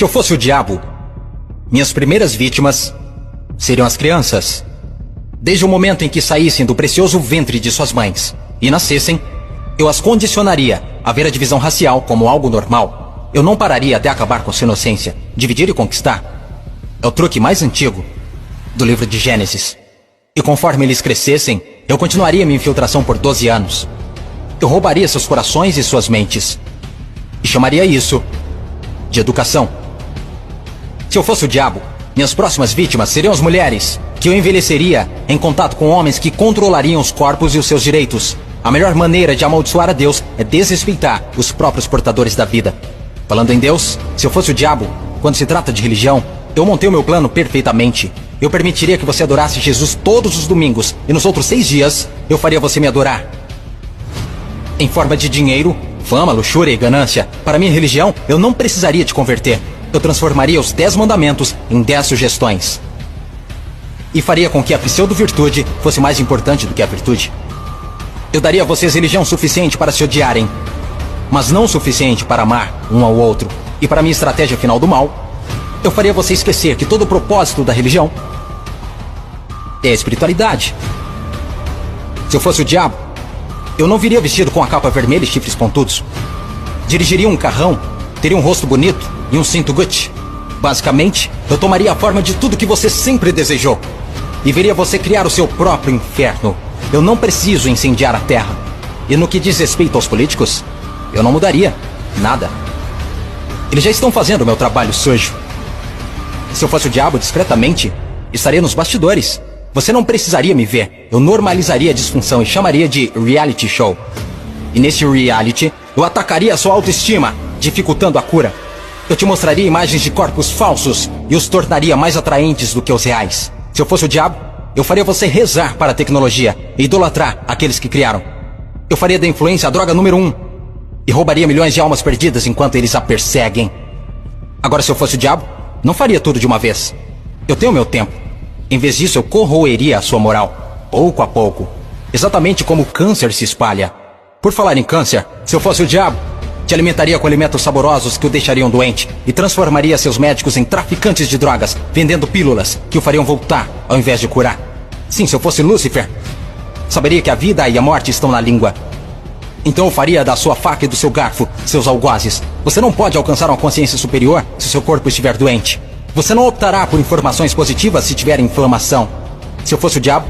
Se eu fosse o diabo, minhas primeiras vítimas seriam as crianças. Desde o momento em que saíssem do precioso ventre de suas mães e nascessem, eu as condicionaria a ver a divisão racial como algo normal. Eu não pararia até acabar com sua inocência. Dividir e conquistar é o truque mais antigo do livro de Gênesis. E conforme eles crescessem, eu continuaria minha infiltração por 12 anos. Eu roubaria seus corações e suas mentes. E chamaria isso de educação. Se eu fosse o diabo, minhas próximas vítimas seriam as mulheres, que eu envelheceria em contato com homens que controlariam os corpos e os seus direitos. A melhor maneira de amaldiçoar a Deus é desrespeitar os próprios portadores da vida. Falando em Deus, se eu fosse o diabo, quando se trata de religião, eu montei o meu plano perfeitamente. Eu permitiria que você adorasse Jesus todos os domingos, e nos outros 6 dias, eu faria você me adorar. Em forma de dinheiro, fama, luxúria e ganância. Para minha religião, eu não precisaria te converter. Eu transformaria os 10 mandamentos em 10 sugestões. E faria com que a pseudo-virtude fosse mais importante do que a virtude. Eu daria a vocês religião suficiente para se odiarem, mas não o suficiente para amar um ao outro. E para minha estratégia final do mal, eu faria você esquecer que todo o propósito da religião é a espiritualidade. Se eu fosse o diabo, eu não viria vestido com a capa vermelha e chifres pontudos. Dirigiria um carrão, teria um rosto bonito e um cinto Gucci. Basicamente, eu tomaria a forma de tudo que você sempre desejou e veria você criar o seu próprio inferno. Eu não preciso incendiar a terra. E no que diz respeito aos políticos, eu não mudaria nada. Eles já estão fazendo o meu trabalho sujo. Se eu fosse o diabo, discretamente, estaria nos bastidores. Você não precisaria me ver. Eu normalizaria a disfunção e chamaria de reality show. E nesse reality, eu atacaria a sua autoestima, dificultando a cura. Eu te mostraria imagens de corpos falsos e os tornaria mais atraentes do que os reais. Se eu fosse o diabo, eu faria você rezar para a tecnologia e idolatrar aqueles que criaram. Eu faria da influência a droga número 1 e roubaria milhões de almas perdidas enquanto eles a perseguem. Agora, se eu fosse o diabo, não faria tudo de uma vez. Eu tenho meu tempo. Em vez disso, eu corroeria a sua moral, pouco a pouco. Exatamente como o câncer se espalha. Por falar em câncer, se eu fosse o diabo, te alimentaria com alimentos saborosos que o deixariam doente e transformaria seus médicos em traficantes de drogas, vendendo pílulas que o fariam voltar ao invés de curar. Sim, se eu fosse Lúcifer, saberia que a vida e a morte estão na língua. Então eu faria da sua faca e do seu garfo seus algozes. Você não pode alcançar uma consciência superior se seu corpo estiver doente. Você não optará por informações positivas se tiver inflamação. Se eu fosse o diabo,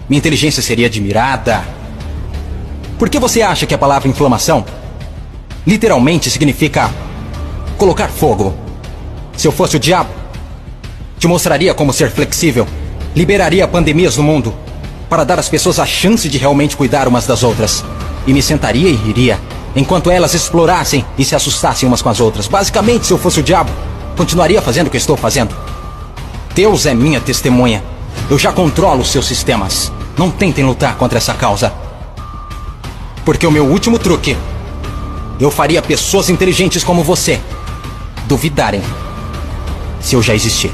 minha inteligência seria admirada. Por que você acha que a palavra inflamação literalmente significa colocar fogo? Se eu fosse o diabo, te mostraria como ser flexível. Liberaria pandemias no mundo para dar às pessoas a chance de realmente cuidar umas das outras. E me sentaria e riria, enquanto elas explorassem e se assustassem umas com as outras. Basicamente, se eu fosse o diabo, continuaria fazendo o que estou fazendo. Deus é minha testemunha. Eu já controlo os seus sistemas. Não tentem lutar contra essa causa. Porque o meu último truque, eu faria pessoas inteligentes como você duvidarem se eu já existir.